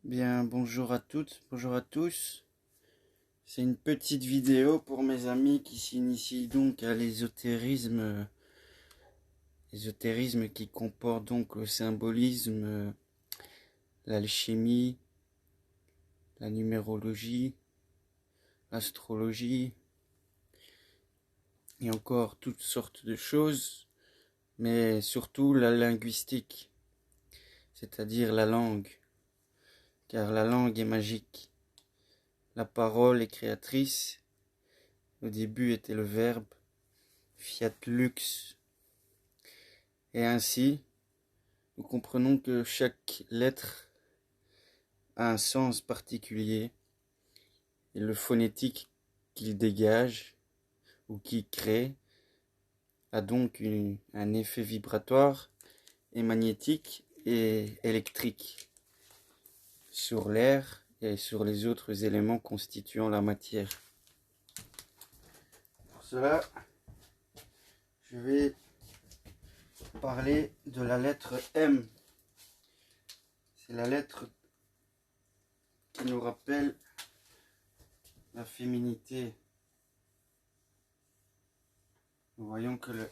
Bien, bonjour à toutes, bonjour à tous. C'est une petite vidéo pour mes amis qui s'initient donc à l'ésotérisme. L'ésotérisme qui comporte donc le symbolisme, l'alchimie, la numérologie, l'astrologie et encore toutes sortes de choses, mais surtout la linguistique, c'est-à-dire la langue, car la langue est magique. La parole est créatrice. Au début était le verbe, fiat lux. Et ainsi, nous comprenons que chaque lettre a un sens particulier et le phonétique qu'il dégage ou qu'il crée a donc un effet vibratoire et magnétique et électrique sur l'air et sur les autres éléments constituant la matière. Pour cela, je vais parler de la lettre M. C'est la lettre qui nous rappelle la féminité. Nous voyons que le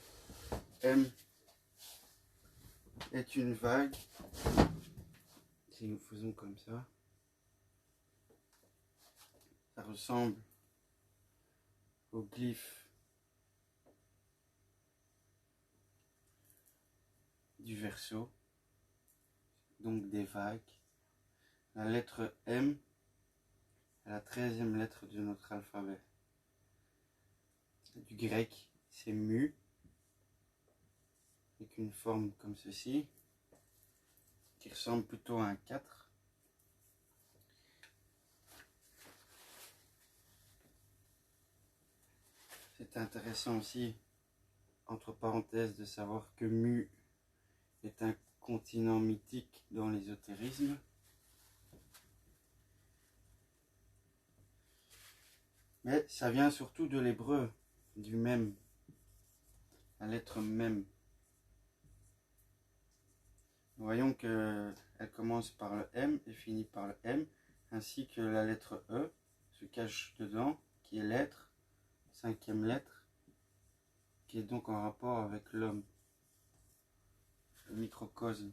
M est une vague. Si nous faisons comme ça ressemble au glyphe du Verseau, donc des vagues. La lettre M est la 13e lettre de notre alphabet. Du grec, c'est mu, avec une forme comme ceci, qui ressemble plutôt à un 4. C'est intéressant aussi, entre parenthèses, de savoir que mu est un continent mythique dans l'ésotérisme. Mais ça vient surtout de l'hébreu, du même, la lettre même. Nous voyons qu'elle commence par le M et finit par le M, ainsi que la lettre E se cache dedans, qui est l'être, 5e lettre, qui est donc en rapport avec l'homme, le microcosme.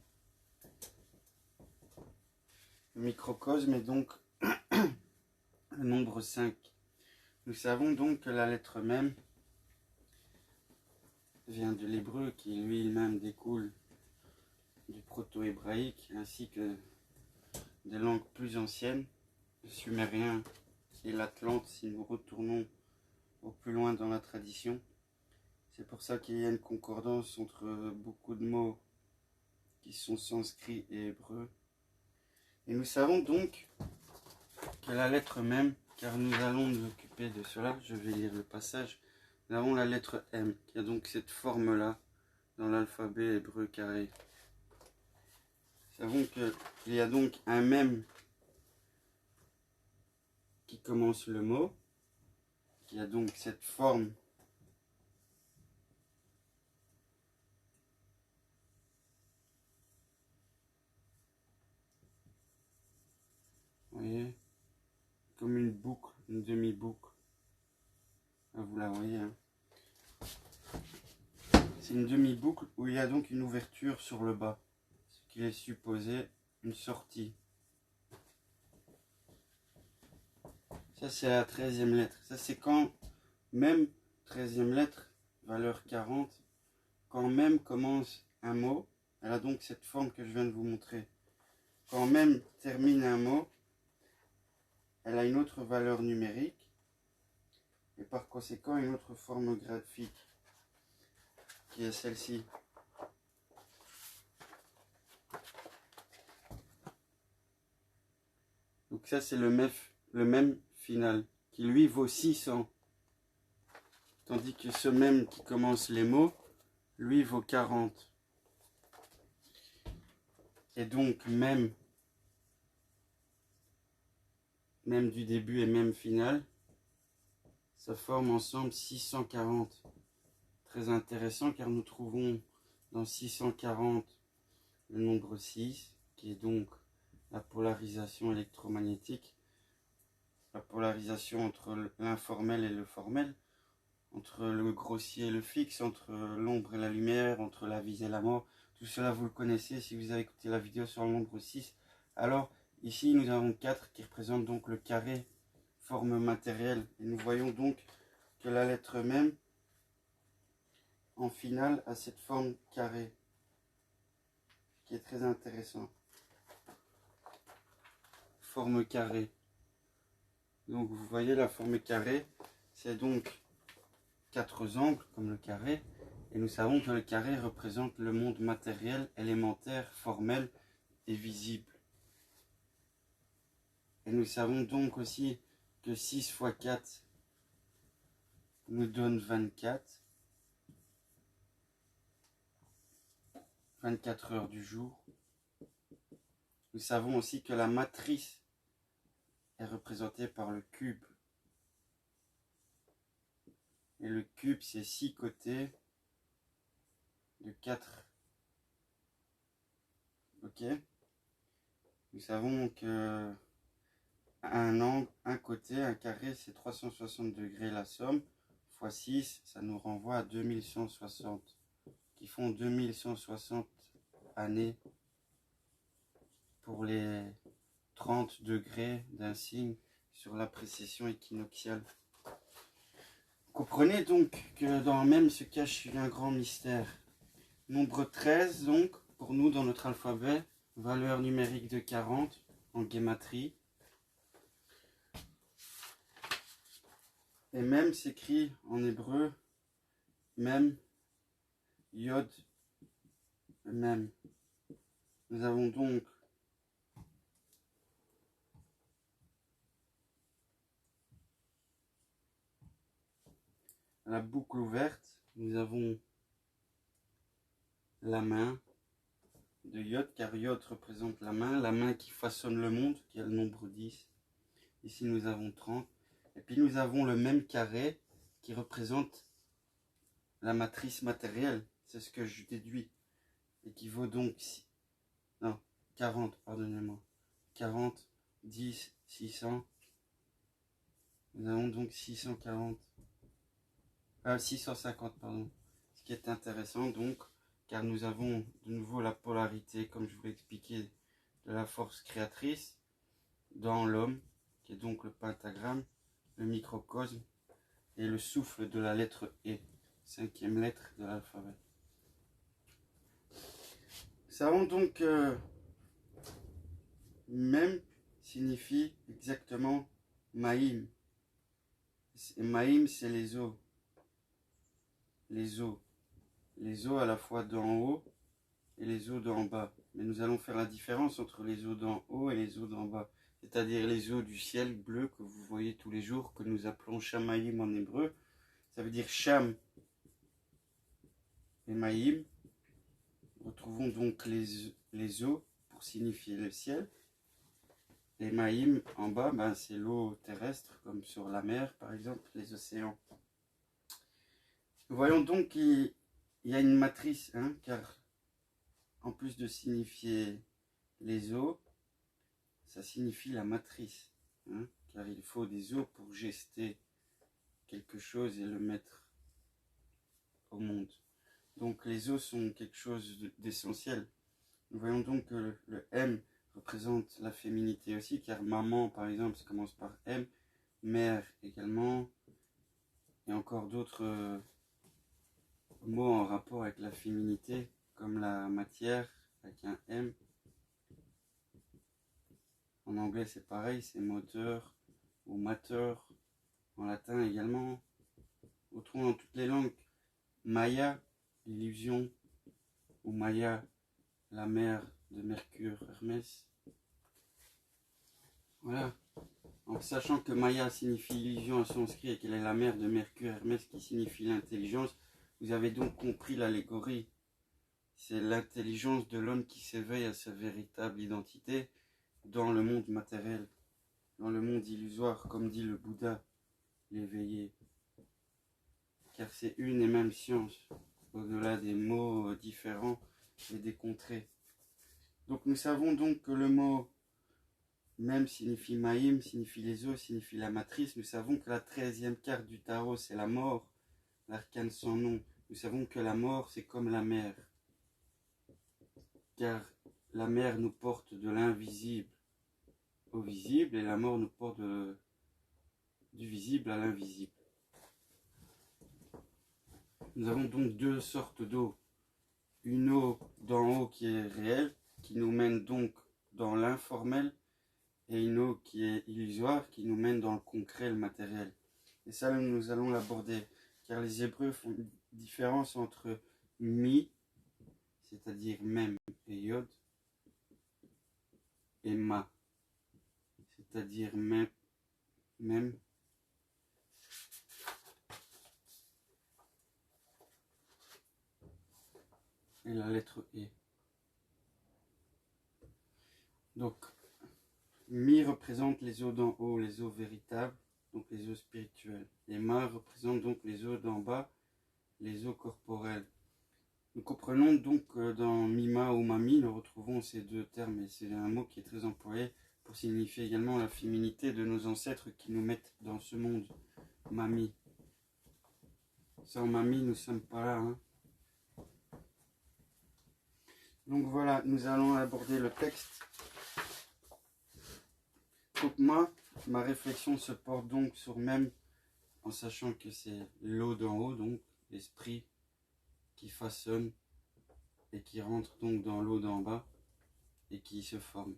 Le microcosme est donc le nombre 5. Nous savons donc que la lettre même vient de l'hébreu, qui lui-même découle du proto-hébraïque, ainsi que des langues plus anciennes, le sumérien et l'atlante, si nous retournons au plus loin dans la tradition. C'est pour ça qu'il y a une concordance entre beaucoup de mots qui sont sanscrits et hébreux. Et nous savons donc que la lettre même, car nous allons nous occuper de cela, je vais lire le passage, nous avons la lettre M, qui a donc cette forme-là dans l'alphabet hébreu carré. Nous savons qu'il y a donc un même qui commence le mot, qui a donc cette forme vous voyez, comme une boucle, une demi-boucle. Là, vous la voyez, hein. C'est une demi-boucle où il y a donc une ouverture sur le bas, ce qui est supposé une sortie. Ça, c'est la 13e lettre. Ça, c'est quand même 13e lettre, valeur 40, quand même commence un mot, elle a donc cette forme que je viens de vous montrer. Quand même termine un mot, elle a une autre valeur numérique et par conséquent une autre forme graphique qui est celle-ci. Donc ça, c'est le même final qui lui vaut 600, tandis que ce même qui commence les mots lui vaut 40. Et donc même du début et même final, ça forme ensemble 640. Très intéressant car nous trouvons dans 640 le nombre 6, qui est donc la polarisation électromagnétique, la polarisation entre l'informel et le formel, entre le grossier et le fixe, entre l'ombre et la lumière, entre la vie et la mort. Tout cela, vous le connaissez si vous avez écouté la vidéo sur le nombre 6. Alors, ici, nous avons 4 qui représentent donc le carré, forme matérielle. Et nous voyons donc que la lettre même, en finale, a cette forme carrée, qui est très intéressant. Forme carrée. Donc, vous voyez la forme carrée, c'est donc 4 angles, comme le carré. Et nous savons que le carré représente le monde matériel, élémentaire, formel et visible. Et nous savons donc aussi que 6 fois 4 nous donne 24. 24 heures du jour. Nous savons aussi que la matrice est représentée par le cube. Et le cube, c'est 6 côtés de 4. Ok? Nous savons que un angle, un côté, un carré, c'est 360 degrés la somme, fois 6, ça nous renvoie à 2160, qui font 2160 années pour les 30 degrés d'un signe sur la précession équinoxiale. Comprenez donc que dans même se cache un grand mystère. Nombre 13, donc, pour nous dans notre alphabet, valeur numérique de 40 en gématrie. Et même s'écrit en hébreu, même, yod, même. Nous avons donc la boucle ouverte, nous avons la main de Yod, car Yod représente la main qui façonne le monde, qui est le nombre 10. Ici nous avons 30. Et puis nous avons le même carré qui représente la matrice matérielle. C'est ce que je déduis. Et qui vaut donc 40, pardonnez-moi. 40, 10, 600. Nous avons donc 650, pardon. Ce qui est intéressant donc, car nous avons de nouveau la polarité, comme je vous l'ai expliqué, de la force créatrice dans l'homme, qui est donc le pentagramme, le microcosme et le souffle de la lettre E, 5e lettre de l'alphabet. Nous savons donc que même signifie exactement Maïm. Maïm, c'est les os. Les os. Les os à la fois d'en haut et les os d'en bas. Mais nous allons faire la différence entre les os d'en haut et les os d'en bas. C'est-à-dire les os du ciel bleu que vous voyez tous les jours, que nous appelons Shamaïm en hébreu. Ça veut dire Sham et Maïm. Retrouvons donc les os pour signifier le ciel. Les Maïm en bas, c'est l'eau terrestre, comme sur la mer par exemple, les océans. Nous voyons donc qu'il y a une matrice, car en plus de signifier les os, ça signifie la matrice, car il faut des os pour gester quelque chose et le mettre au monde. Donc les os sont quelque chose d'essentiel. Nous voyons donc que le M représente la féminité aussi, car maman par exemple ça commence par M, mère également, et encore d'autres mots en rapport avec la féminité, comme la matière avec un M. En anglais c'est pareil, c'est moteur ou mater. En latin également. On trouve dans toutes les langues. Maya, l'illusion, ou Maya, la mère de Mercure, Hermès. Voilà. En sachant que Maya signifie illusion en sanskrit et qu'elle est la mère de Mercure, Hermès, qui signifie l'intelligence, vous avez donc compris l'allégorie. C'est l'intelligence de l'homme qui s'éveille à sa véritable identité dans le monde matériel, dans le monde illusoire, comme dit le Bouddha, l'éveillé. Car c'est une et même science, au-delà des mots différents et des contrées. Donc nous savons donc que le mot Mem signifie Maïm, signifie les eaux, signifie la matrice. Nous savons que la 13e carte du tarot, c'est la mort, l'arcane sans nom. Nous savons que la mort, c'est comme la mer. Car la mer nous porte de l'invisible au visible et la mort nous porte du visible à l'invisible. Nous avons donc deux sortes d'eau. Une eau d'en haut qui est réelle, qui nous mène donc dans l'informel, et une eau qui est illusoire, qui nous mène dans le concret, le matériel. Et ça, nous allons l'aborder, car les Hébreux font une différence entre mi, c'est-à-dire même et yod, et ma, c'est-à-dire même et la lettre E. Donc, mi représente les eaux d'en haut, les eaux véritables, donc les eaux spirituelles. Et ma représente donc les eaux d'en bas, les eaux corporelles. Nous comprenons donc que dans Mima ou Mami, nous retrouvons ces deux termes, et c'est un mot qui est très employé pour signifier également la féminité de nos ancêtres qui nous mettent dans ce monde. Mami. Sans Mami, nous ne sommes pas là. Hein. Donc voilà, nous allons aborder le texte. Donc moi, ma réflexion se porte donc sur même, en sachant que c'est l'eau d'en haut, donc l'esprit qui façonne et qui rentre donc dans l'eau d'en bas et qui se forme.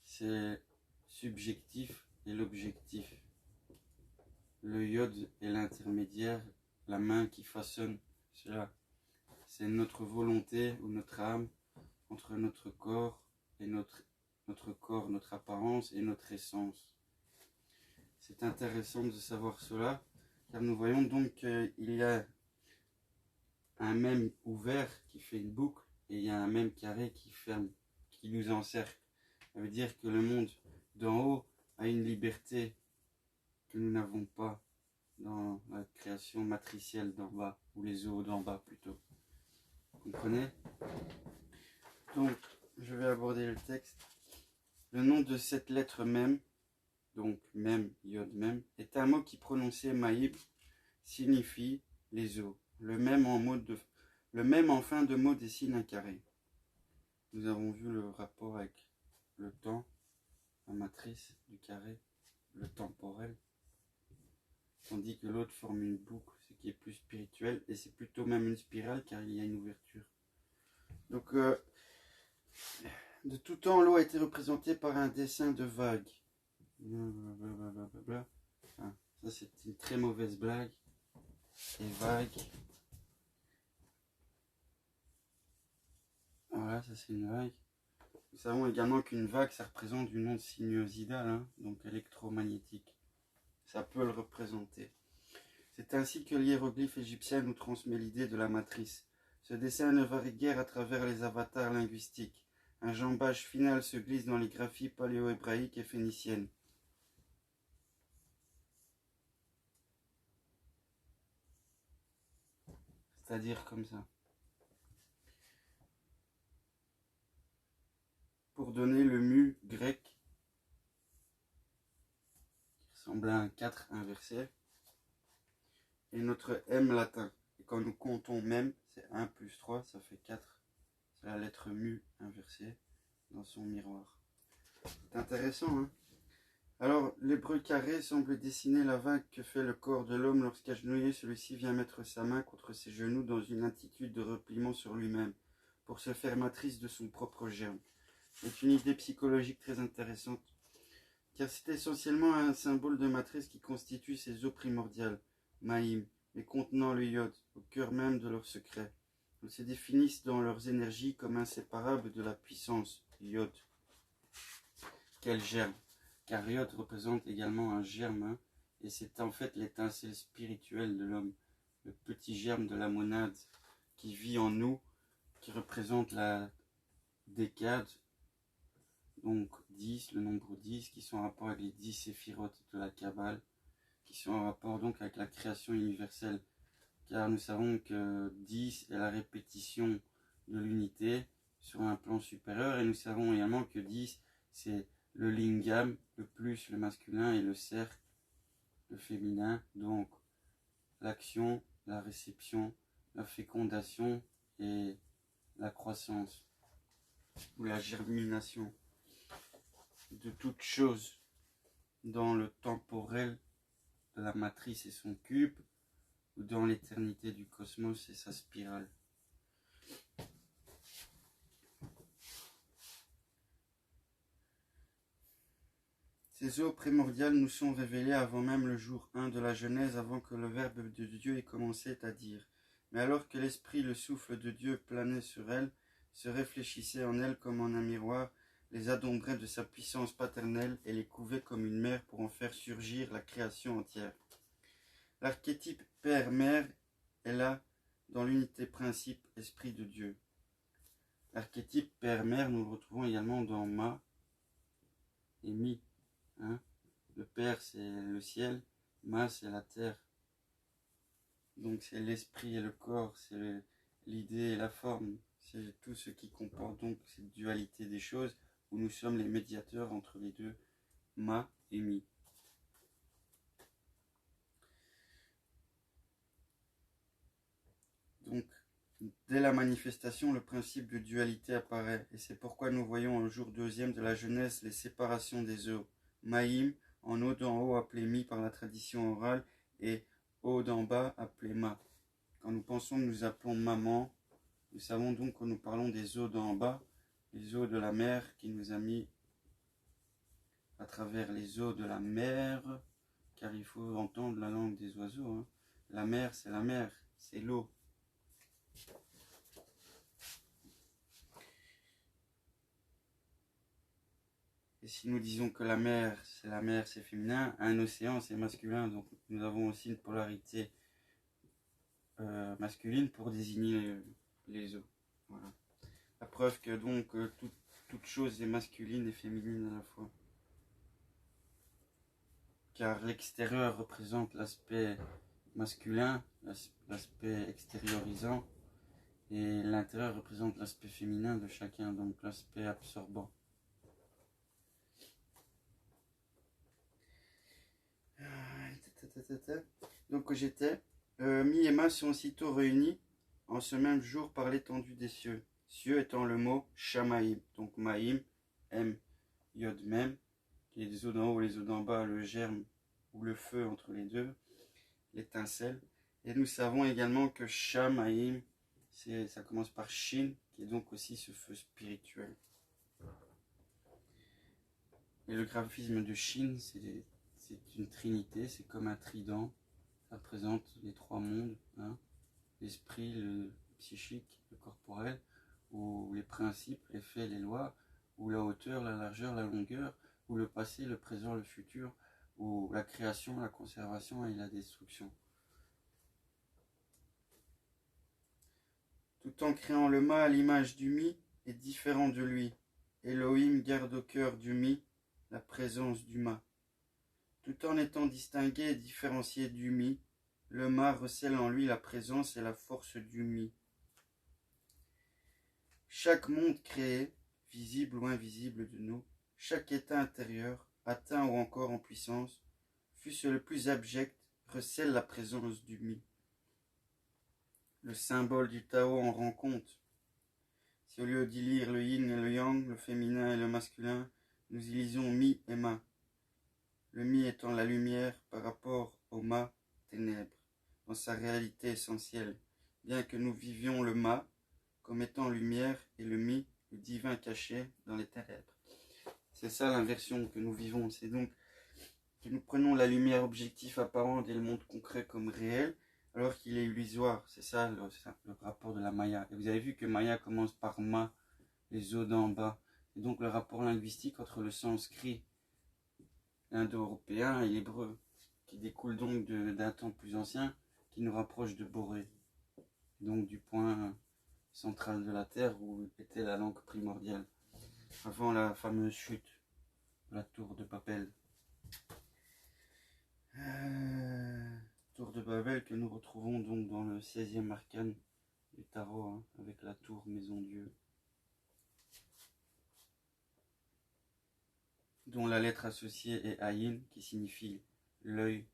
C'est subjectif et l'objectif. Le yod est l'intermédiaire, la main qui façonne cela. C'est notre volonté ou notre âme entre notre corps et notre corps, notre apparence et notre essence. C'est intéressant de savoir cela, car nous voyons donc qu'il y a un même ouvert qui fait une boucle et il y a un même carré qui ferme, qui nous encercle. Ça veut dire que le monde d'en haut a une liberté que nous n'avons pas dans la création matricielle d'en bas, ou les eaux d'en bas plutôt. Vous comprenez? Donc, je vais aborder le texte. Le nom de cette lettre même, donc même, yod même, est un mot qui prononcé maïb signifie les eaux. Le même en fin de mot dessine un carré. Nous avons vu le rapport avec le temps, la matrice du carré, le temporel, tandis que l'autre forme une boucle, ce qui est plus spirituel, et c'est plutôt même une spirale car il y a une ouverture. Donc, de tout temps, l'eau a été représentée par un dessin de vagues. Ah, ça, c'est une très mauvaise blague. Et vague. Voilà, ça c'est une vague. Nous savons également qu'une vague, ça représente une onde sinusoïdale, hein, donc électromagnétique. Ça peut le représenter. C'est ainsi que l'hiéroglyphe égyptien nous transmet l'idée de la matrice. Ce dessin ne varie guère à travers les avatars linguistiques. Un jambage final se glisse dans les graphies paléo-hébraïques et phéniciennes. C'est-à-dire comme ça. Pour donner le mu grec, qui ressemble à un 4 inversé, et notre M latin. Et quand nous comptons même, c'est 1 plus 3, ça fait 4. C'est la lettre mu inversée dans son miroir. C'est intéressant, hein? Alors, l'hébreu carré semble dessiner la vague que fait le corps de l'homme lorsqu'agenouillé, celui-ci vient mettre sa main contre ses genoux dans une attitude de repliement sur lui-même, pour se faire matrice de son propre germe. C'est une idée psychologique très intéressante, car c'est essentiellement un symbole de matrice qui constitue ces eaux primordiales, maïm, mais contenant le yod, au cœur même de leur secret. Ils se définissent dans leurs énergies comme inséparables de la puissance, yod. Quel germe! Car yod représente également un germe, hein, et c'est en fait l'étincelle spirituelle de l'homme, le petit germe de la monade qui vit en nous, qui représente la décade, donc 10, le nombre 10, qui sont en rapport avec les 10 séphirotes de la Kabbale, qui sont en rapport donc avec la création universelle. Car nous savons que 10 est la répétition de l'unité sur un plan supérieur, et nous savons également que 10, c'est le lingam, le plus, le masculin, et le cercle, le féminin. Donc l'action, la réception, la fécondation et la croissance ou la germination de toute chose dans le temporel de la matrice et son cube, ou dans l'éternité du cosmos et sa spirale. Ces eaux primordiales nous sont révélées avant même le jour 1 de la Genèse, avant que le Verbe de Dieu ait commencé à dire. Mais alors que l'Esprit, le souffle de Dieu, planait sur elles, se réfléchissait en elles comme en un miroir, les adombrait de sa puissance paternelle et les couvait comme une mère pour en faire surgir la création entière. L'archétype Père-Mère est là dans l'unité principe Esprit de Dieu. L'archétype Père-Mère, nous le retrouvons également dans Ma et Mi. Le Père, c'est le ciel, Ma, c'est la terre. Donc c'est l'esprit et le corps, c'est l'idée et la forme. C'est tout ce qui comporte donc cette dualité des choses, où nous sommes les médiateurs entre les deux, Ma et Mi. Donc, dès la manifestation, le principe de dualité apparaît, et c'est pourquoi nous voyons au jour 2e de la Genèse les séparations des eaux. Maïm, en eau d'en haut appelé Mi par la tradition orale, et eau d'en bas appelé Ma. Quand nous pensons que nous appelons maman, nous savons donc que nous parlons des eaux d'en bas, les eaux de la mer qui nous a mis à travers les eaux de la mer, car il faut entendre la langue des oiseaux. La mer, c'est l'eau. Et si nous disons que la mer, c'est féminin, un océan, c'est masculin, donc nous avons aussi une polarité masculine pour désigner les eaux. Voilà. La preuve que donc toute chose est masculine et féminine à la fois. Car l'extérieur représente l'aspect masculin, l'aspect extériorisant, et l'intérieur représente l'aspect féminin de chacun, donc l'aspect absorbant. Donc j'étais, Mi et Ma sont aussitôt réunis en ce même jour par l'étendue des cieux. Cieux étant le mot Shamaïm, donc Maïm, M, Yod Mem, qui est les eaux d'en haut, les eaux d'en bas, le germe ou le feu entre les deux, l'étincelle. Et nous savons également que Shamaïm, ça commence par Shin, qui est donc aussi ce feu spirituel. Et le graphisme de Shin, c'est une trinité, c'est comme un trident. Ça présente les trois mondes, l'esprit, le psychique, le corporel, ou les principes, les faits, les lois, ou la hauteur, la largeur, la longueur, ou le passé, le présent, le futur, ou la création, la conservation et la destruction. Tout en créant le Ma à l'image du Mi est différent de lui. Elohim garde au cœur du Mi la présence du Ma. Tout en étant distingué et différencié du Mi, le Ma recèle en lui la présence et la force du Mi. Chaque monde créé, visible ou invisible de nous, chaque état intérieur, atteint ou encore en puissance, fût-ce le plus abject, recèle la présence du Mi. Le symbole du Tao en rend compte. Si au lieu d'y lire le yin et le yang, le féminin et le masculin, nous y lisons Mi et Ma. Le Mi étant la lumière par rapport au Ma, ténèbres, dans sa réalité essentielle, bien que nous vivions le Ma comme étant lumière et le Mi, le divin caché dans les ténèbres. C'est ça l'inversion que nous vivons, c'est donc que nous prenons la lumière objective apparente et le monde concret comme réel, alors qu'il est illusoire. C'est ça le rapport de la Maya. Et vous avez vu que Maya commence par Ma, les eaux d'en bas. Et donc le rapport linguistique entre le sanskrit indo-européen et l'hébreu, qui découle donc d'un temps plus ancien, qui nous rapproche de Boré, donc du point central de la Terre où était la langue primordiale, avant la fameuse chute de la tour de Babel. Tour de Babel que nous retrouvons donc dans le 16e arcane du tarot, avec la tour Maison Dieu. dont la lettre associée est Ayin, qui signifie l'œil,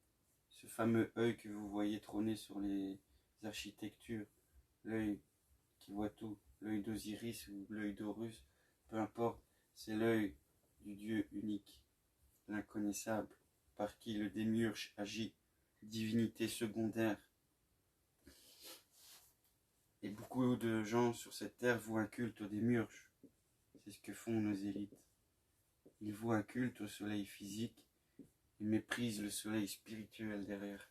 ce fameux œil que vous voyez trôner sur les architectures, l'œil qui voit tout, l'œil d'Osiris ou l'œil d'Horus, peu importe, c'est l'œil du Dieu unique, l'inconnaissable, par qui le démiurge agit, divinité secondaire. Et beaucoup de gens sur cette terre vouent un culte au démiurge. C'est ce que font nos élites. Ils vouent un culte au soleil physique et méprisent le soleil spirituel derrière.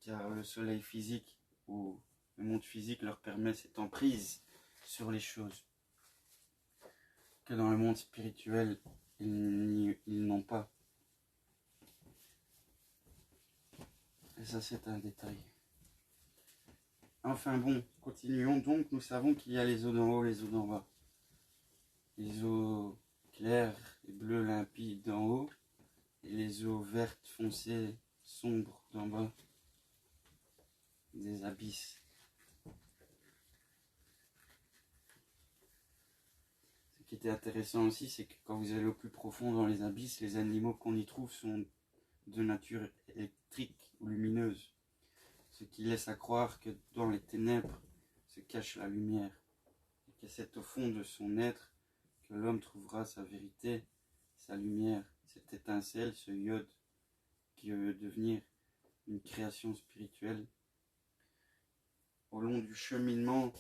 Car le soleil physique ou le monde physique leur permet cette emprise sur les choses que dans le monde spirituel, ils n'ont pas. Et ça, c'est un détail. Enfin bon, continuons donc. Nous savons qu'il y a les eaux d'en haut, les eaux d'en bas. Les eaux claires et bleues limpides d'en haut et les eaux vertes foncées sombres d'en bas. Des abysses. Ce qui était intéressant aussi, c'est que quand vous allez au plus profond dans les abysses, les animaux qu'on y trouve sont de nature électrique ou lumineuse. Ce qui laisse à croire que dans les ténèbres se cache la lumière. Et que c'est au fond de son être que l'homme trouvera sa vérité, sa lumière, cette étincelle, ce iode qui veut devenir une création spirituelle. Au long du cheminement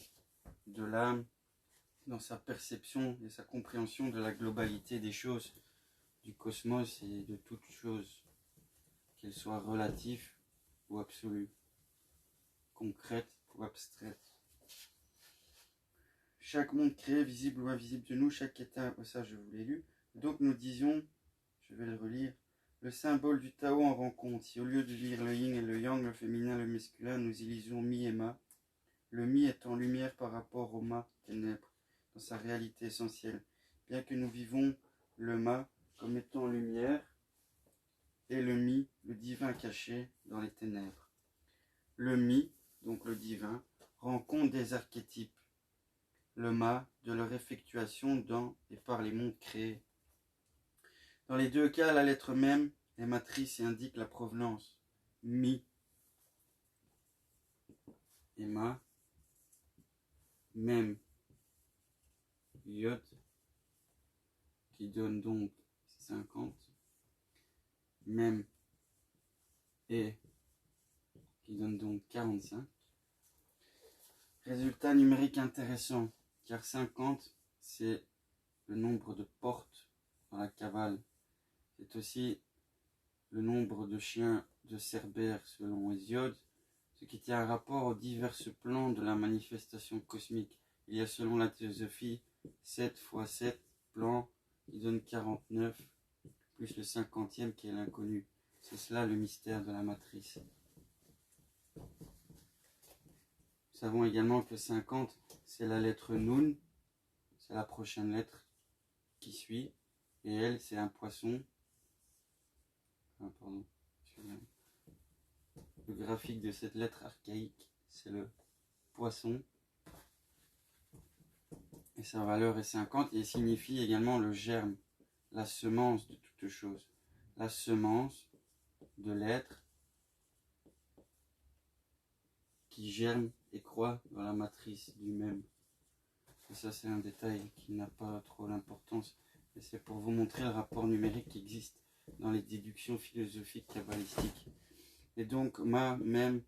de l'âme, dans sa perception et sa compréhension de la globalité des choses, du cosmos et de toutes choses, qu'elles soient relatives ou absolues, concrètes ou abstraites. Chaque monde créé, visible ou invisible de nous, chaque état, ça je vous l'ai lu. Donc nous disions, je vais le relire, le symbole du Tao en rend compte. Si au lieu de lire le yin et le yang, le féminin et le masculin, nous y lisons mi et ma, le mi étant lumière par rapport au ma, ténèbres, dans sa réalité essentielle. Bien que nous vivons le ma comme étant lumière, et le mi, le divin caché dans les ténèbres. Le mi, donc le divin, rend compte des archétypes, le ma, de leur effectuation dans et par les mondes créés. Dans les deux cas, la lettre même est matrice et indique la provenance. Mi et ma, même, yod, qui donne donc 50, même et qui donne donc 45. Résultat numérique intéressant, car 50, c'est le nombre de portes dans la Kabbale. C'est aussi le nombre de chiens de Cerbère selon Hésiode, ce qui tient un rapport aux divers plans de la manifestation cosmique. Il y a selon la théosophie 7 fois 7 plans qui donnent 49, plus le 50e qui est l'inconnu. C'est cela le mystère de la matrice. Nous savons également que 50, c'est la lettre Nun, c'est la prochaine lettre qui suit, et elle, c'est un poisson. Le graphique de cette lettre archaïque, c'est le poisson. Et sa valeur est 50, et signifie également le germe, la semence de toute chose. La semence de l'être qui germe et croît dans la matrice du même. Et ça, c'est un détail qui n'a pas trop d'importance. Et c'est pour vous montrer le rapport numérique qui existe dans les déductions philosophiques kabbalistiques. Et donc, ma, même,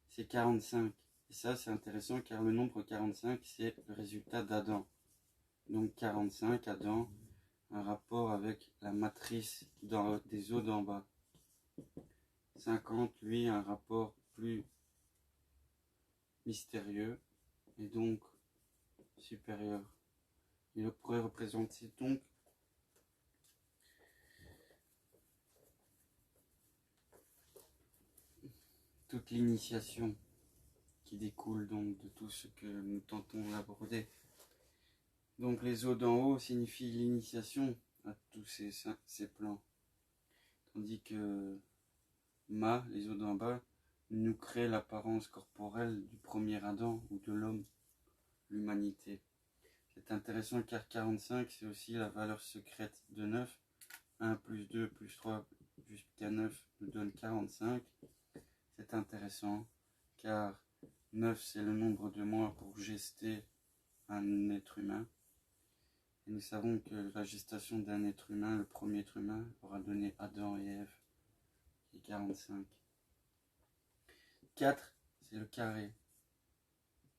c'est 45. Et ça, c'est intéressant car le nombre 45, c'est le résultat d'Adam. Donc 45, Adam, un rapport avec la matrice des eaux d'en bas. 50, lui, un rapport plus mystérieux et donc supérieur. Il pourrait représenter donc toute l'initiation qui découle donc de tout ce que nous tentons d'aborder. Donc les eaux d'en haut signifient l'initiation à tous ces plans. Tandis que ma, les eaux d'en bas, nous créent l'apparence corporelle du premier Adam ou de l'homme, l'humanité. C'est intéressant car 45, c'est aussi la valeur secrète de 9, 1 plus 2 plus 3 jusqu'à 9 nous donne 45. C'est intéressant car 9 c'est le nombre de mois pour gester un être humain. Et nous savons que la gestation d'un être humain, le premier être humain, aura donné Adam et Ève, qui est 45. 4, c'est le carré.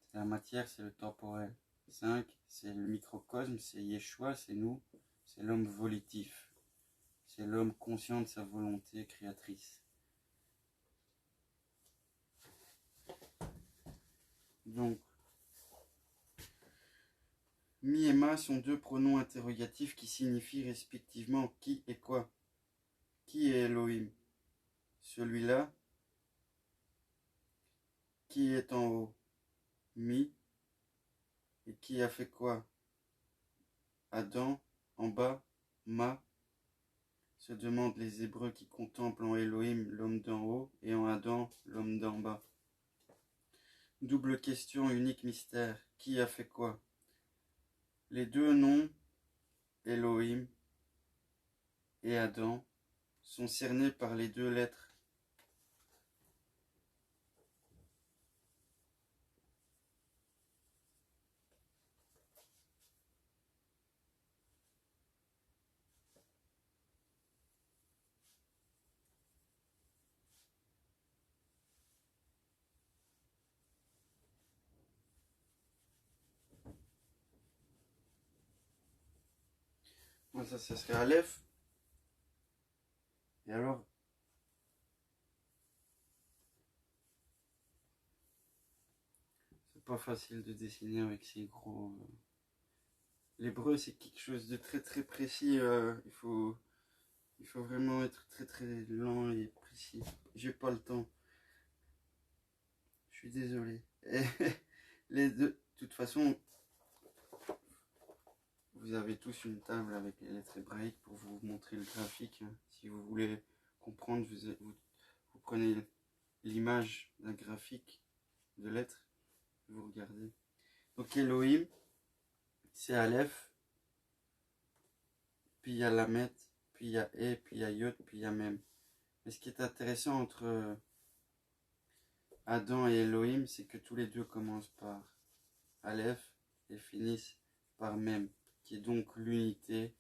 C'est la matière, c'est le temporel. 5, c'est le microcosme, c'est Yeshua, c'est nous, c'est l'homme volitif. C'est l'homme conscient de sa volonté créatrice. Donc, mi et ma sont deux pronoms interrogatifs qui signifient respectivement qui et quoi. Qui est Elohim? Celui-là. Qui est en haut? Mi. Et qui a fait quoi? Adam. En bas. Ma. Se demandent les Hébreux qui contemplent en Elohim l'homme d'en haut et en Adam l'homme d'en bas. Double question, unique mystère. Qui a fait quoi? Les deux noms, Elohim et Adam, sont cernés par les deux lettres. Moi, ça serait Aleph. Et alors, c'est pas facile de dessiner avec ces gros. L'hébreu, c'est quelque chose de très très précis. Il faut vraiment être très très lent et précis. J'ai pas le temps. Je suis désolé. Et les deux, de toute façon, vous avez tous une table avec les lettres hébraïques pour vous montrer le graphique. Si vous voulez comprendre, vous prenez l'image d'un graphique de lettres, vous regardez. Donc Elohim, c'est Aleph, puis il y a Lamet, puis il y a E, puis il y a Yod, puis il y a Mem. Mais ce qui est intéressant entre Adam et Elohim, c'est que tous les deux commencent par Aleph et finissent par Mem, qui est donc l'unité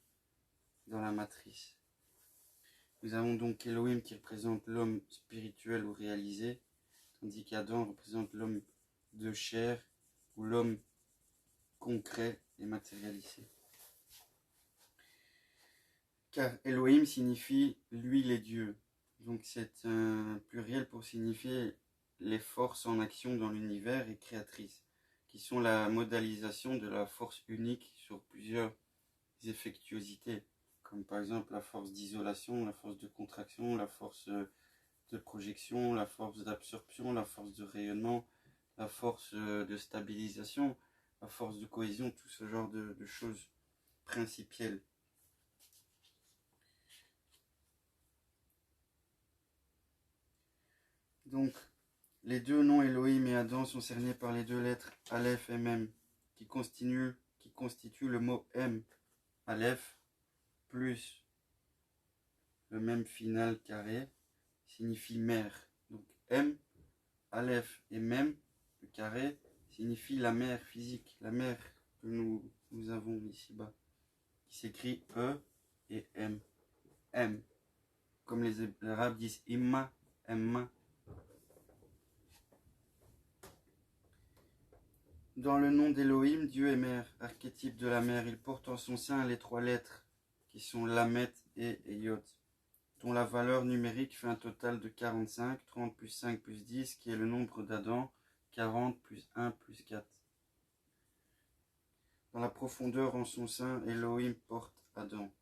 dans la matrice. Nous avons donc Elohim qui représente l'homme spirituel ou réalisé, tandis qu'Adam représente l'homme de chair ou l'homme concret et matérialisé. Car Elohim signifie lui les dieux. Donc c'est un pluriel pour signifier les forces en action dans l'univers et créatrices, qui sont la modalisation de la force unique sur plusieurs effectuosités, comme par exemple la force d'isolation, la force de contraction, la force de projection, la force d'absorption, la force de rayonnement, la force de stabilisation, la force de cohésion, tout ce genre de choses principielles. Donc, les deux noms Elohim et Adam sont cernés par les deux lettres Aleph et Mem, qui constituent le mot M, Aleph, plus le Mem final carré, signifie mer. Donc M, Aleph et Mem, le carré, signifie la mer physique, la mer que nous avons ici-bas, qui s'écrit E et M. M, comme les Arabes disent Imma, Emma. Dans le nom d'Elohim, Dieu est mère, archétype de la mer. Il porte en son sein les trois lettres, qui sont Lamet et Yod, dont la valeur numérique fait un total de 45, 30 plus 5 plus 10, qui est le nombre d'Adam, 40 plus 1 plus 4. Dans la profondeur en son sein, Elohim porte Adam.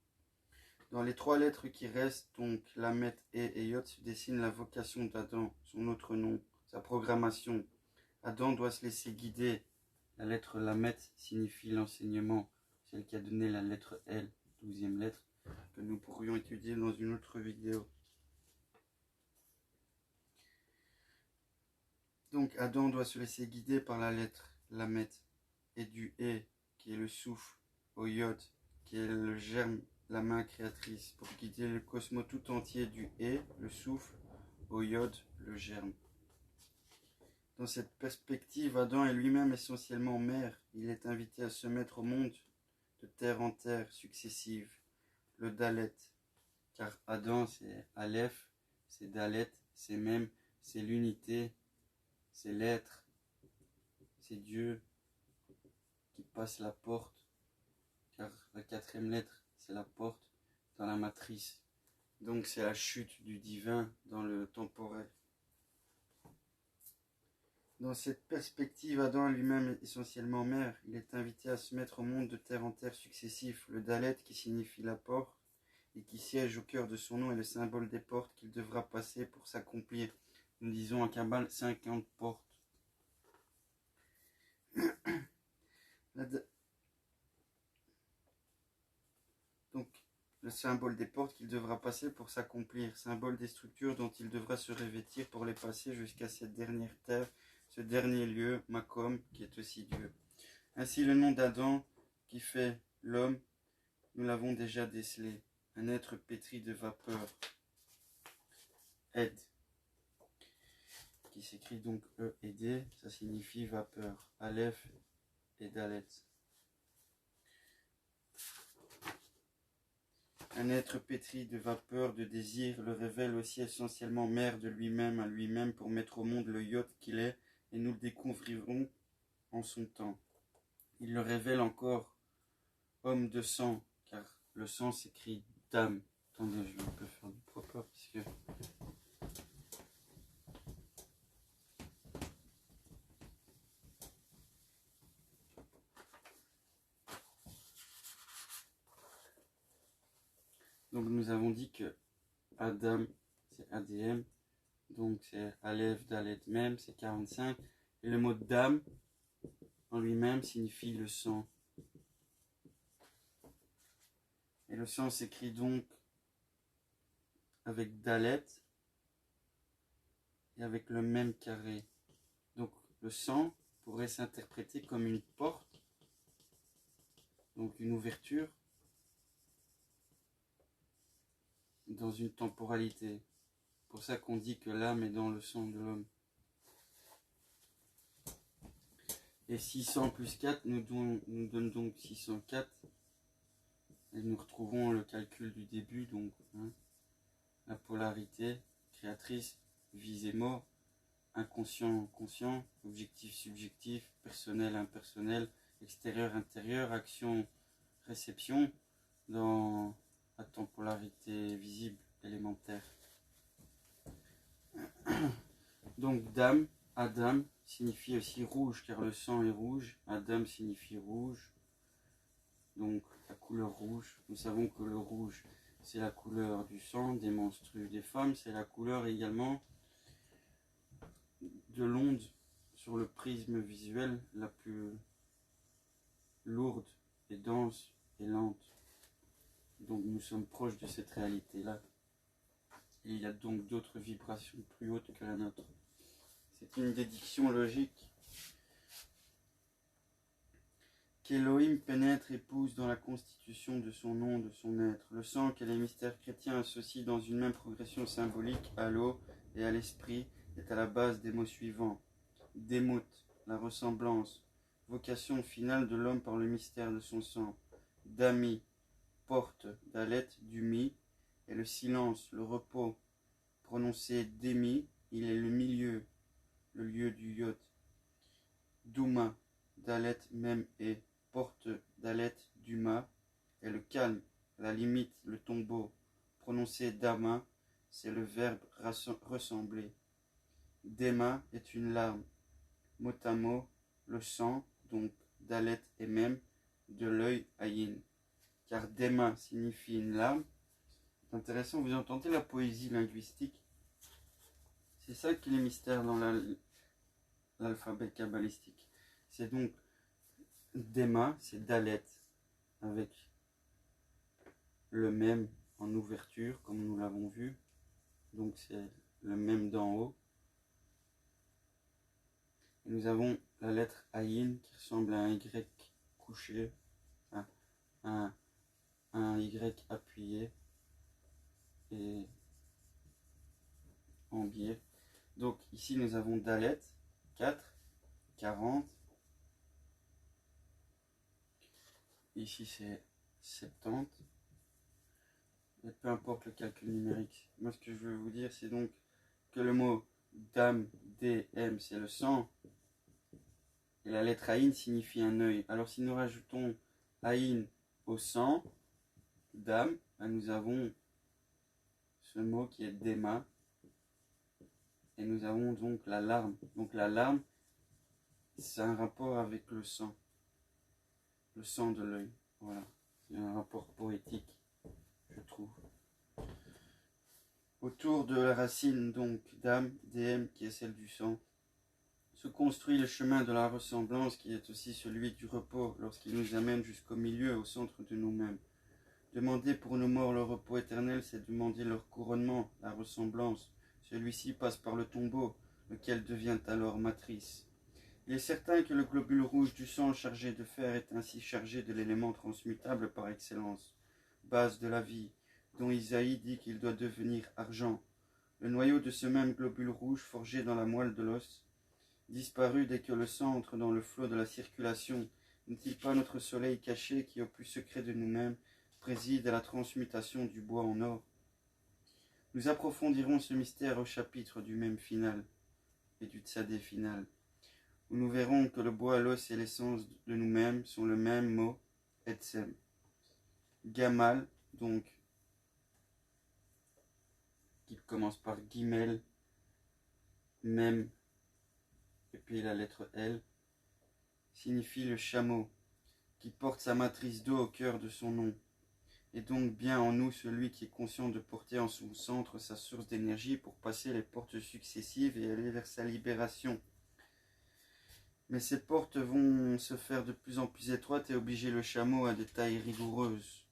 Dans les trois lettres qui restent, donc Lamet et Yod, se dessine la vocation d'Adam, son autre nom, sa programmation. Adam doit se laisser guider. La lettre Lamet signifie l'enseignement, celle qui a donné la lettre L, 12e lettre, que nous pourrions étudier dans une autre vidéo. Donc Adam doit se laisser guider par la lettre Lamet, et du E, qui est le souffle, au Yod, qui est le germe la main créatrice, pour guider le cosmos tout entier du Et, le souffle, au Yod, le germe. Dans cette perspective, Adam est lui-même essentiellement mère. Il est invité à se mettre au monde de terre en terre successive, le Dalet. Car Adam, c'est Aleph, c'est Dalet, c'est même, c'est l'unité, c'est l'être, c'est Dieu qui passe la porte. Car la quatrième lettre, c'est la porte dans la matrice. Donc c'est la chute du divin dans le temporel. Dans cette perspective, Adam lui-même est essentiellement mère. Il est invité à se mettre au monde de terre en terre successif. Le Dalet, qui signifie la porte, et qui siège au cœur de son nom, est le symbole des portes qu'il devra passer pour s'accomplir. Nous disons en Kabbale 50 portes. Donc, le symbole des portes qu'il devra passer pour s'accomplir, symbole des structures dont il devra se revêtir pour les passer jusqu'à cette dernière terre, ce dernier lieu, Makom, qui est aussi Dieu. Ainsi, le nom d'Adam, qui fait l'homme, nous l'avons déjà décelé, un être pétri de vapeur, Ed, qui s'écrit donc E et D, ça signifie vapeur, Aleph et Dalet. Un être pétri de vapeur, de désir, le révèle aussi essentiellement mère de lui-même à lui-même pour mettre au monde le Yod qu'il est, et nous le découvrirons en son temps. Il le révèle encore homme de sang, car le sang s'écrit dame. Attendez, je vais un peu faire du proper puisque... Donc nous avons dit que Adam, c'est ADM, donc c'est Aleph, Dalet, Mem, c'est 45. Et le mot dame, en lui-même, signifie le sang. Et le sang s'écrit donc avec Dalet et avec le même carré. Donc le sang pourrait s'interpréter comme une porte, donc une ouverture, dans une temporalité. C'est pour ça qu'on dit que l'âme est dans le sang de l'homme. Et 600 plus 4 nous donne donc 604. Et nous retrouvons le calcul du début, donc la polarité créatrice, vie et mort, inconscient, conscient, objectif, subjectif, personnel, impersonnel, extérieur, intérieur, action, réception, dans la temporalité visible, élémentaire. Donc dame, Adam signifie aussi rouge, car le sang est rouge. Adam signifie rouge, donc la couleur rouge. Nous savons que le rouge, c'est la couleur du sang des menstrues des femmes, c'est la couleur également de l'onde sur le prisme visuel la plus lourde et dense et lente. Donc nous sommes proches de cette réalité-là. Et il y a donc d'autres vibrations plus hautes que la nôtre. C'est une déduction logique qu'Elohim pénètre et pousse dans la constitution de son nom, de son être. Le sang que les mystères chrétiens associent dans une même progression symbolique à l'eau et à l'esprit est à la base des mots suivants. Démout, la ressemblance, vocation finale de l'homme par le mystère de son sang. Dami, porte, Dalet, du mi, et le silence, le repos, prononcé Demi, il est le milieu, le lieu du Yod. Douma, Dalet, même et, porte, Dalet, Duma, et le calme, la limite, le tombeau, prononcé Dama, c'est le verbe ressembler. Dema est une larme, mot à mot, le sang, donc Dalet et même, de l'œil Ayin. Car Dema signifie une larme. C'est intéressant, vous entendez la poésie linguistique. C'est ça qui est le mystère dans l'alphabet kabbalistique. C'est donc Dema, c'est Dalet, avec le même en ouverture, comme nous l'avons vu. Donc c'est le même d'en haut. Et nous avons la lettre Ayin qui ressemble à un Y couché, un Y appuyé et en biais. Donc ici nous avons Dalet, 4, 40. Ici c'est 70. Et peu importe le calcul numérique. Moi ce que je veux vous dire c'est donc que le mot Dam, DM c'est le sang. Et la lettre Aïn signifie un œil. Alors si nous rajoutons Aïn au sang, Dam, nous avons ce mot qui est Dema. Et nous avons donc la larme. Donc la larme, c'est un rapport avec le sang de l'œil. Voilà, c'est un rapport poétique, je trouve. Autour de la racine, donc, Dam, DM, qui est celle du sang, se construit le chemin de la ressemblance, qui est aussi celui du repos, lorsqu'il nous amène jusqu'au milieu, au centre de nous-mêmes. Demander pour nos morts le repos éternel, c'est demander leur couronnement, la ressemblance. Celui-ci passe par le tombeau, lequel devient alors matrice. Il est certain que le globule rouge du sang chargé de fer est ainsi chargé de l'élément transmutable par excellence, base de la vie, dont Isaïe dit qu'il doit devenir argent. Le noyau de ce même globule rouge forgé dans la moelle de l'os, disparu dès que le sang entre dans le flot de la circulation, n'est-il pas notre soleil caché qui, au plus secret de nous-mêmes, préside à la transmutation du bois en or? Nous approfondirons ce mystère au chapitre du même final et du tzadé final, où nous verrons que le bois, l'os et l'essence de nous-mêmes sont le même mot, etsem. Gamal, donc, qui commence par Gimel, Mem, et puis la lettre L, signifie le chameau, qui porte sa matrice d'eau au cœur de son nom, et donc bien en nous celui qui est conscient de porter en son centre sa source d'énergie pour passer les portes successives et aller vers sa libération. Mais ces portes vont se faire de plus en plus étroites et obliger le chameau à des tailles rigoureuses,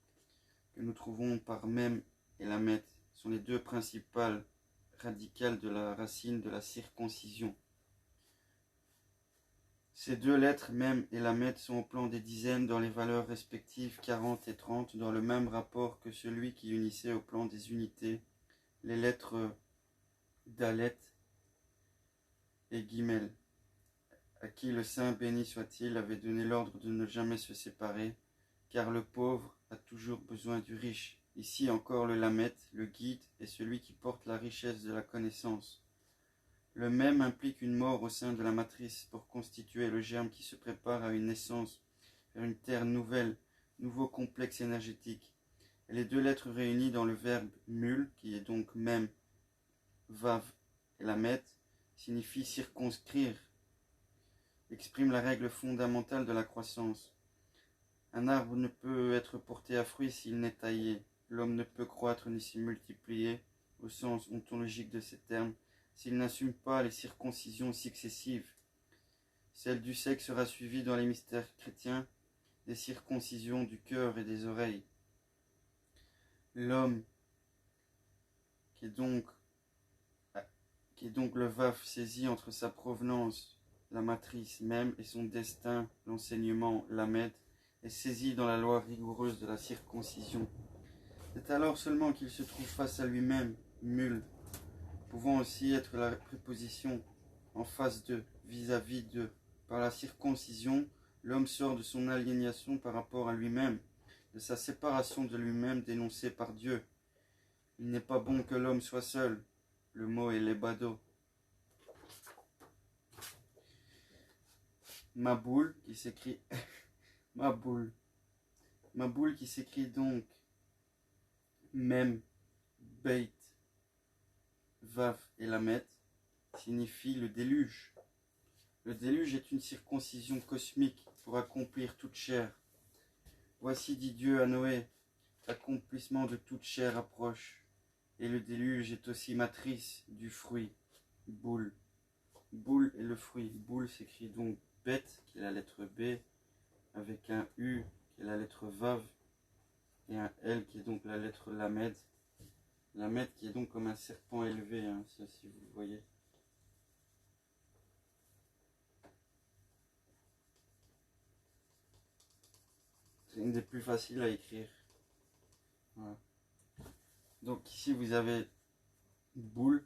que nous trouvons par Mem et Lamet, sont les deux principales radicales de la racine de la circoncision. Ces deux lettres, Mem et Lamet, sont au plan des dizaines dans les valeurs respectives 40 et 30, dans le même rapport que celui qui unissait au plan des unités les lettres Dalet et Gimel, à qui le Saint béni soit-il avait donné l'ordre de ne jamais se séparer, car le pauvre a toujours besoin du riche. Ici encore le Lamet, le guide, est celui qui porte la richesse de la connaissance. Le même implique une mort au sein de la matrice pour constituer le germe qui se prépare à une naissance, vers une terre nouvelle, nouveau complexe énergétique. Et les deux lettres réunies dans le verbe mul, qui est donc même, vav et Lamet, signifient circonscrire, exprime la règle fondamentale de la croissance. Un arbre ne peut être porté à fruit s'il n'est taillé. L'homme ne peut croître ni se multiplier, au sens ontologique de ces termes, s'il n'assume pas les circoncisions successives. Celle du sexe sera suivie dans les mystères chrétiens des circoncisions du cœur et des oreilles. L'homme, qui est donc le vaf saisi entre sa provenance, la matrice même, et son destin, l'enseignement, Lamed, est saisi dans la loi rigoureuse de la circoncision. C'est alors seulement qu'il se trouve face à lui-même, mule, pouvant aussi être la préposition en face de, vis-à-vis de. Par la circoncision, l'homme sort de son aliénation par rapport à lui-même, de sa séparation de lui-même dénoncée par Dieu. Il n'est pas bon que l'homme soit seul. Le mot est lebado. Maboul, qui s'écrit Maboul. Maboul qui s'écrit donc Mem, Beit, Vav et Lamet, signifie le déluge. Le déluge est une circoncision cosmique pour accomplir toute chair. Voici, dit Dieu à Noé, l'accomplissement de toute chair approche, et le déluge est aussi matrice du fruit, boule. Boule est le fruit. Boule s'écrit donc bête, qui est la lettre B, avec un U, qui est la lettre Vav, et un L, qui est donc la lettre Lamed. Lamed qui est donc comme un serpent élevé, hein, ça, si vous le voyez. C'est une des plus faciles à écrire. Voilà. Donc ici vous avez boule.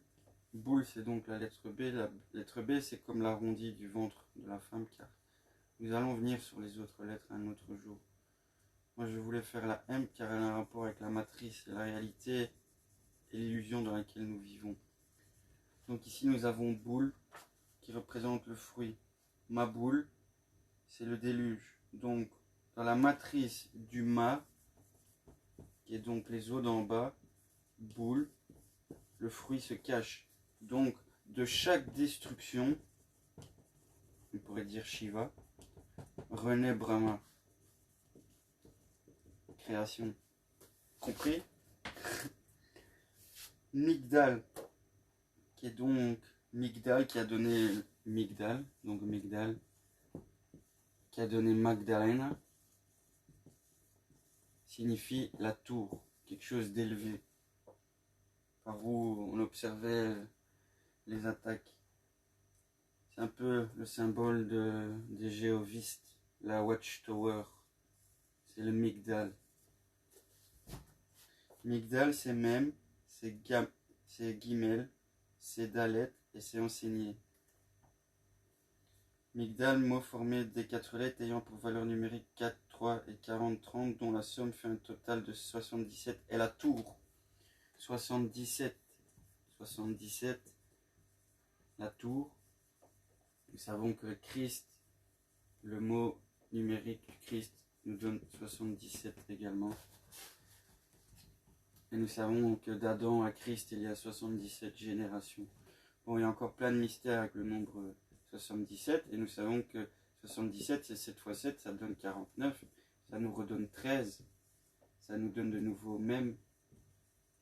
Boule, c'est donc la lettre B. La lettre B, c'est comme l'arrondi du ventre de la femme, car nous allons venir sur les autres lettres un autre jour. Moi, je voulais faire la M, car elle a un rapport avec la matrice, la réalité et l'illusion dans laquelle nous vivons. Donc ici, nous avons boule, qui représente le fruit. Ma boule, c'est le déluge. Donc, dans la matrice du ma, qui est donc les eaux d'en bas, boule, le fruit se cache. Donc, de chaque destruction, on pourrait dire Shiva, renaît Brahma. Création. Compris? Migdal, qui est donc Migdal, qui a donné Migdal, donc Migdal, qui a donné Magdalena, signifie la tour, quelque chose d'élevé, par où on observait les attaques. C'est un peu le symbole des géovistes, la Watchtower, c'est le Migdal. Migdal, c'est Mem, c'est Gimel, c'est Dalet et c'est enseigné. Migdal, mot formé des 4 lettres ayant pour valeur numérique 4, 3 et 40, 30, dont la somme fait un total de 77. Et la tour, 77, la tour. Nous savons que Christ, le mot numérique Christ, nous donne 77 également. Et nous savons que d'Adam à Christ, il y a 77 générations. Bon, il y a encore plein de mystères avec le nombre 77. Et nous savons que 77, c'est 7 fois 7, ça donne 49. Ça nous redonne 13. Ça nous donne de nouveau même.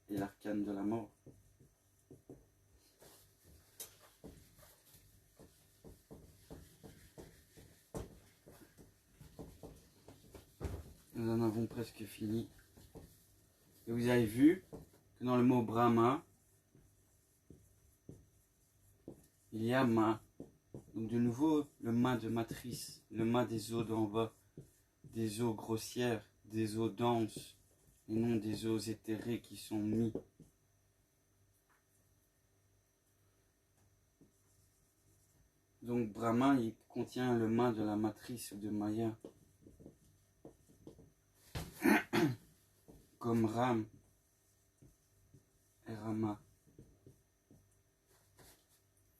Et l'arcane de la mort. Nous en avons presque fini. Et vous avez vu que dans le mot Brahma, il y a ma. Donc de nouveau, le ma de matrice, le ma des eaux d'en bas, des eaux grossières, des eaux denses, et non des eaux éthérées qui sont mis. Donc Brahma, il contient le ma de la matrice de Maya. Comme Ram et Rama.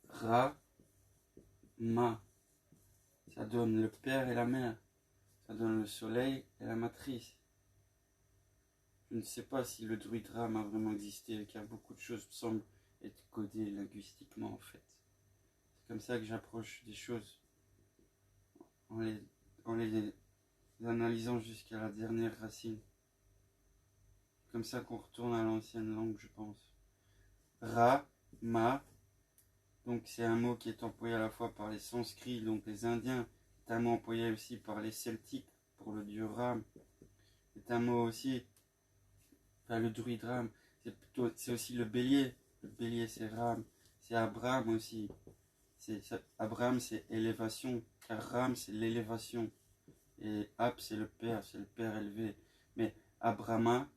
Ra, Ma, ça donne le père et la mère. Ça donne le soleil et la matrice. Je ne sais pas si le druide Ram a vraiment existé, car beaucoup de choses semblent être codées linguistiquement en fait. C'est comme ça que j'approche des choses, en les analysant jusqu'à la dernière racine. Comme ça qu'on retourne à l'ancienne langue, je pense. Ra, Ma, donc c'est un mot qui est employé à la fois par les sanscrits, donc les indiens. C'est un mot employé aussi par les celtiques pour le dieu Ram. C'est un mot aussi, enfin le druide Ram, c'est aussi le bélier. Le bélier c'est Ram. C'est Abraham aussi. Abraham c'est élévation, car Ram c'est l'élévation. Et Ab c'est le père élevé. Mais Abrahama,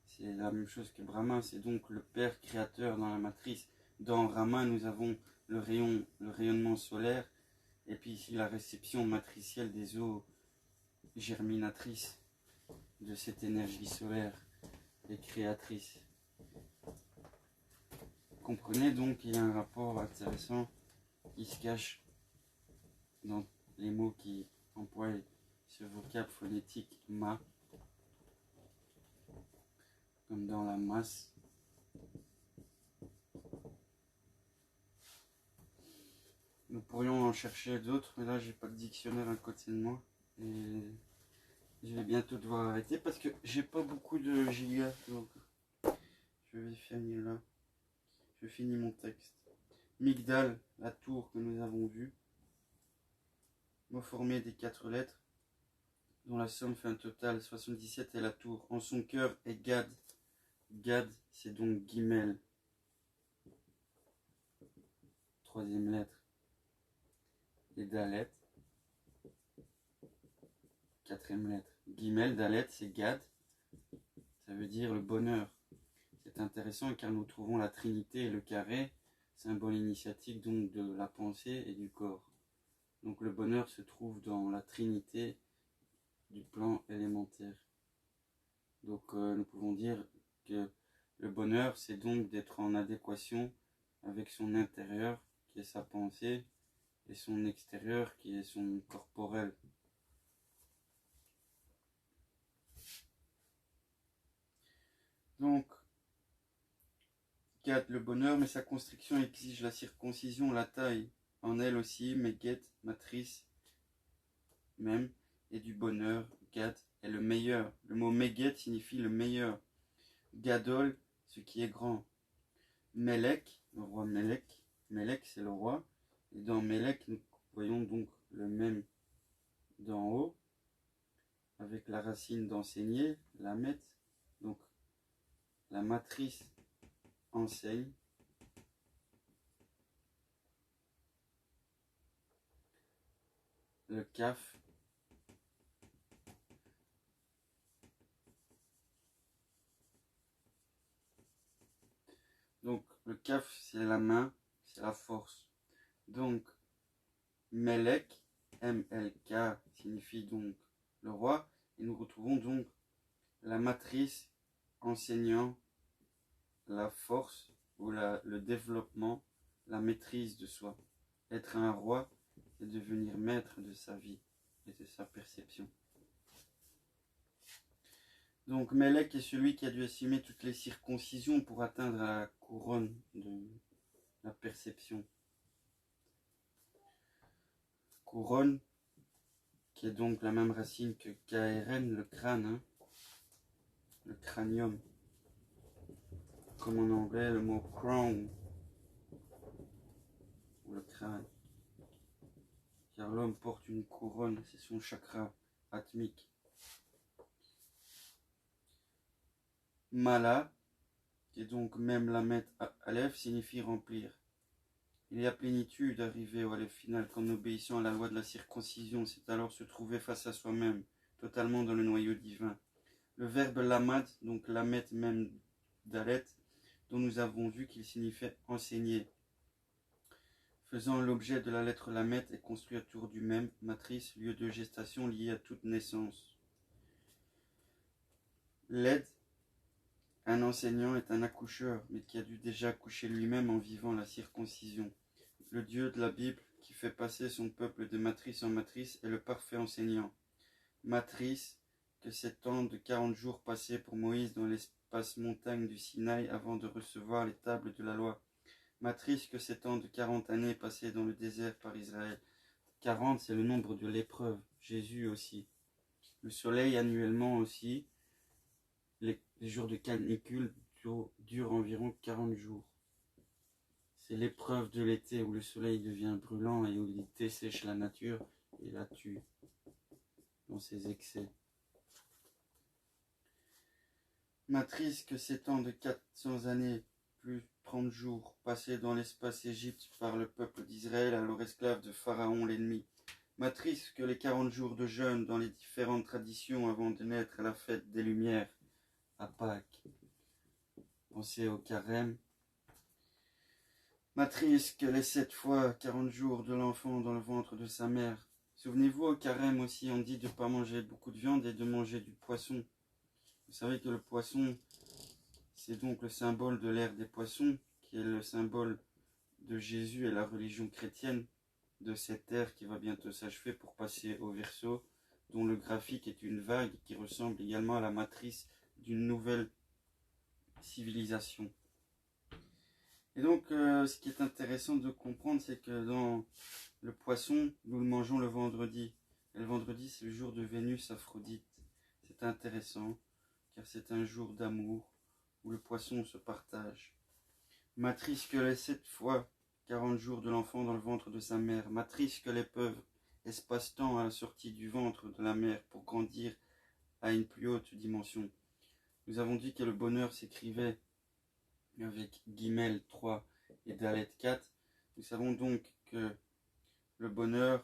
c'est la même chose que Brahma, c'est donc le père créateur dans la matrice. Dans Rama, nous avons le rayonnement solaire, et puis ici la réception matricielle des eaux germinatrices de cette énergie solaire et créatrice. Comprenez donc qu'il y a un rapport intéressant qui se cache dans les mots qui emploient ce vocable phonétique ma, comme dans la masse. Nous pourrions en chercher d'autres, mais là j'ai pas de dictionnaire à côté de moi et je vais bientôt devoir arrêter parce que j'ai pas beaucoup de gigas, donc je vais finir là. Je finis mon texte. Migdal, la tour que nous avons vue, mot formé des 4 lettres, dont la somme fait un total 77 et la tour. En son cœur est Gad. Gad, c'est donc Gimel. 3e lettre. Et Dalet, 4e lettre. Gimel, Dalet, c'est Gad. Ça veut dire le bonheur. est intéressant car nous trouvons la Trinité et le carré, symbole initiatique donc de la pensée et du corps. Donc le bonheur se trouve dans la Trinité du plan élémentaire. Donc nous pouvons dire que le bonheur, c'est donc d'être en adéquation avec son intérieur, qui est sa pensée, et son extérieur, qui est son corporel. Donc, 4. Le bonheur, mais sa construction exige la circoncision, la taille, en elle aussi, Meghet, matrice, même, et du bonheur, Gad, est le meilleur. Le mot Meghet signifie le meilleur. Gadol, ce qui est grand. Melek, le roi Melek, Melek c'est le roi, et dans Melek, nous voyons donc le même d'en haut, avec la racine d'enseigner, la met, donc la matrice enseigne, le kaf, donc le kaf c'est la main, c'est la force. Donc Melek, M-L-K signifie donc le roi, et nous retrouvons donc la matrice enseignant la force ou le développement, la maîtrise de soi. Être un roi et devenir maître de sa vie et de sa perception. Donc Melek est celui qui a dû assumer toutes les circoncisions pour atteindre la couronne de la perception. Couronne, qui est donc la même racine que KRN, le crâne, hein, le cranium. Comme en anglais, le mot crown, ou le crâne. Car l'homme porte une couronne, c'est son chakra atmique. Mala, qui est donc même la mettre Aleph, signifie remplir. Il y a plénitude arrivée au Aleph final qu'en obéissant à la loi de la circoncision, c'est alors se trouver face à soi-même, totalement dans le noyau divin. Le verbe lamad, donc lamet même dalet, dont nous avons vu qu'il signifiait enseigner, faisant l'objet de la lettre lamet est construit autour du même, matrice, lieu de gestation lié à toute naissance. L'aide, un enseignant est un accoucheur, mais qui a dû déjà accoucher lui-même en vivant la circoncision. Le Dieu de la Bible, qui fait passer son peuple de matrice en matrice, est le parfait enseignant. Matrice, que c'est temps de 40 jours passés pour Moïse dans l'espace montagne du Sinaï avant de recevoir les tables de la loi. Matrice, que c'est temps de 40 années passées dans le désert par Israël. 40, c'est le nombre de l'épreuve. Jésus aussi. Le soleil annuellement aussi. Les jours de canicule durent environ 40 jours. C'est l'épreuve de l'été où le soleil devient brûlant et où il dessèche la nature et la tue dans ses excès. Matrice que s'étend de 400 années plus 30 jours passés dans l'espace Égypte par le peuple d'Israël, alors esclave de Pharaon l'ennemi. Matrice que les 40 jours de jeûne dans les différentes traditions avant de naître à la fête des Lumières, à Pâques. Pensez au carême. Matrice que les 7 fois 40 jours de l'enfant dans le ventre de sa mère. Souvenez-vous, au carême aussi, on dit de ne pas manger beaucoup de viande et de manger du poisson. Vous savez que le poisson, c'est donc le symbole de l'ère des poissons, qui est le symbole de Jésus et la religion chrétienne de cette ère qui va bientôt s'achever pour passer au Verseau, dont le graphique est une vague qui ressemble également à la matrice d'une nouvelle civilisation. Et donc, ce qui est intéressant de comprendre, c'est que dans le poisson, nous le mangeons le vendredi. Et le vendredi, c'est le jour de Vénus Aphrodite. C'est intéressant, car c'est un jour d'amour, où le poisson se partage. Matrice que les 7 fois 40 jours de l'enfant dans le ventre de sa mère. Matrice que l'épreuve, espace-temps à la sortie du ventre de la mère pour grandir à une plus haute dimension. Nous avons dit que le bonheur s'écrivait avec Guimel 3 et Dalet 4. Nous savons donc que le bonheur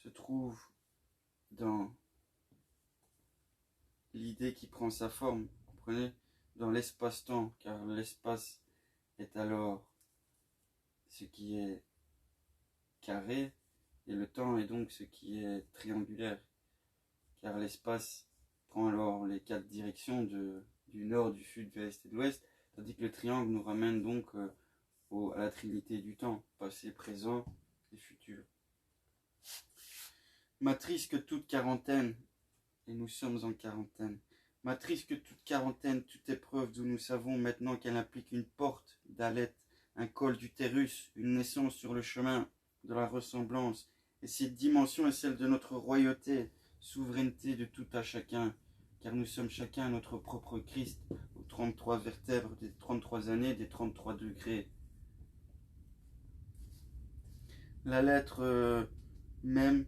se trouve dans l'idée qui prend sa forme. Vous comprenez? dans l'espace-temps, car l'espace est alors ce qui est carré, et le temps est donc ce qui est triangulaire, car l'espace prend alors les 4 directions du nord, du sud, de l'est et de l'ouest, tandis que le triangle nous ramène donc à la trinité du temps, passé, présent et futur. Matrice que toute quarantaine, et nous sommes en quarantaine, matrice que toute quarantaine, toute épreuve d'où nous savons maintenant qu'elle implique une porte d'Aleth, un col d'utérus, une naissance sur le chemin de la ressemblance, et cette dimension est celle de notre royauté, souveraineté de tout à chacun, car nous sommes chacun notre propre Christ, aux 33 vertèbres des 33 années, des 33 degrés. La lettre même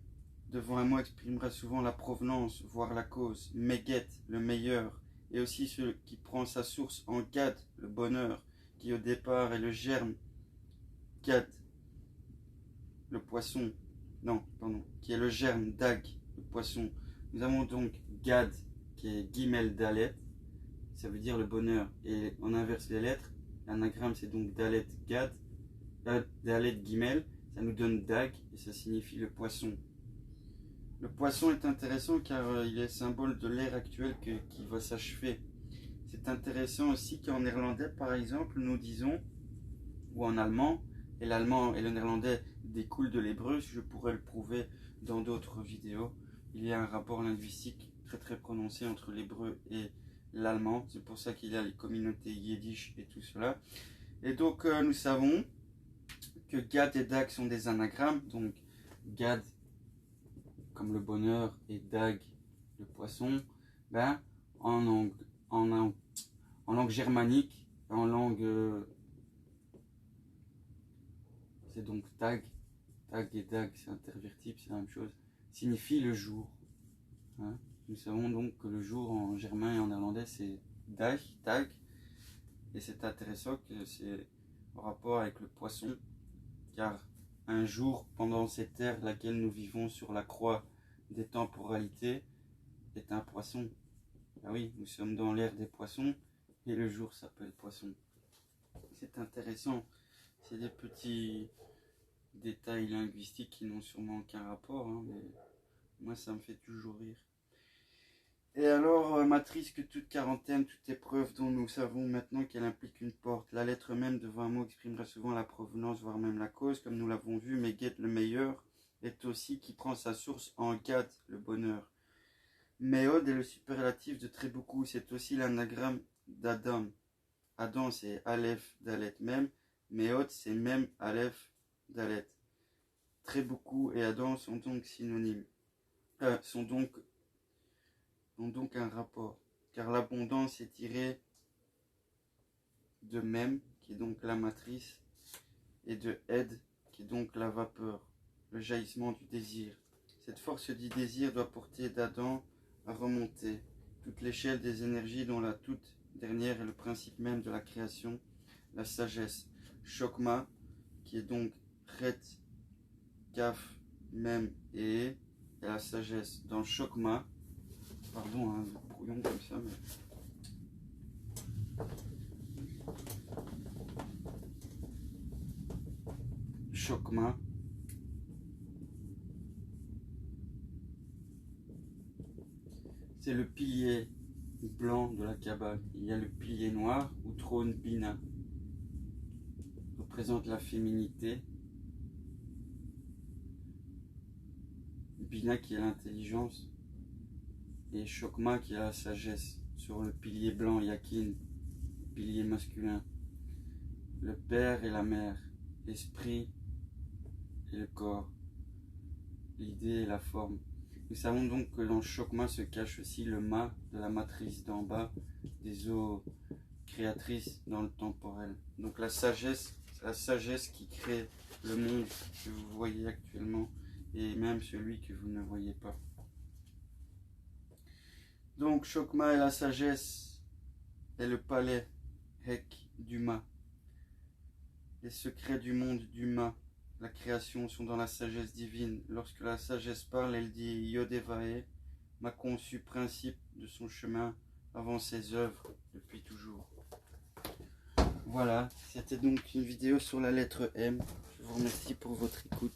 devant un mot exprimera souvent la provenance, voire la cause, Meghet, le meilleur, et aussi ce qui prend sa source en Gad, le bonheur, qui au départ est le germe, Gad, le poisson, qui est le germe, Dag, le poisson. Nous avons donc Gad, qui est Gimel Dalet, ça veut dire le bonheur, et on inverse les lettres, l'anagramme c'est donc Dalet Gad, Dalet Gimel, ça nous donne Dag, et ça signifie le poisson. Le poisson est intéressant car il est symbole de l'ère actuelle qui va s'achever. C'est intéressant aussi qu'en néerlandais, par exemple, nous disons, ou en allemand, et l'allemand et le néerlandais découlent de l'hébreu, je pourrais le prouver dans d'autres vidéos. Il y a un rapport linguistique très très prononcé entre l'hébreu et l'allemand. C'est pour ça qu'il y a les communautés yiddish et tout cela. Et donc nous savons que Gad et Dag sont des anagrammes. Donc Gad comme le bonheur et Dag, le poisson, ben, en langue germanique, en langue, c'est donc Tag, Tag et Dag, c'est intervertible, c'est la même chose, signifie le jour. Hein. Nous savons donc que le jour en germain et en néerlandais c'est Dag, Tag, et c'est intéressant que c'est en rapport avec le poisson, car un jour, pendant cette ère laquelle nous vivons sur la croix des temporalités, est un poisson. Ah oui, nous sommes dans l'ère des poissons et le jour s'appelle poisson. C'est intéressant. C'est des petits détails linguistiques qui n'ont sûrement aucun rapport, hein, mais moi ça me fait toujours rire. Et alors, matrice que toute quarantaine, toute épreuve dont nous savons maintenant qu'elle implique une porte. La lettre même devant un mot exprimera souvent la provenance, voire même la cause, comme nous l'avons vu, mais Get, le meilleur, est aussi qui prend sa source en Gad, le bonheur. Méod est le superlatif de très beaucoup, c'est aussi l'anagramme d'Adam. Adam c'est Aleph Dalet même, Méod c'est même Aleph Dalet. Très beaucoup et Adam sont donc synonymes, ont donc un rapport, car l'abondance est tirée de même, qui est donc la matrice, et de Ed, qui est donc la vapeur, le jaillissement du désir. Cette force du désir doit porter d'Adam à remonter toute l'échelle des énergies dont la toute dernière est le principe même de la création, la sagesse. Chokma, qui est donc Ret, Kaf, Mem et la sagesse. Dans Chokma, pardon, un brouillon comme ça, mais... Chokma, c'est le pilier blanc de la Kabbale. Il y a le pilier noir ou trône Bina, représente la féminité. Bina qui est l'intelligence et Chokma qui est la sagesse. Sur le pilier blanc, Yakin, pilier masculin. Le père et la mère, l'esprit et le corps, l'idée et la forme. Nous savons donc que dans Chokma se cache aussi le mât de la matrice d'en bas, des eaux créatrices dans le temporel. Donc la sagesse, c'est la sagesse qui crée le monde que vous voyez actuellement et même celui que vous ne voyez pas. Donc Chokma est la sagesse et le palais Hek du mât. Les secrets du monde du mât, la création sont dans la sagesse divine. Lorsque la sagesse parle, elle dit Yodevae, m'a conçu principe de son chemin avant ses œuvres depuis toujours. Voilà, c'était donc une vidéo sur la lettre M. Je vous remercie pour votre écoute.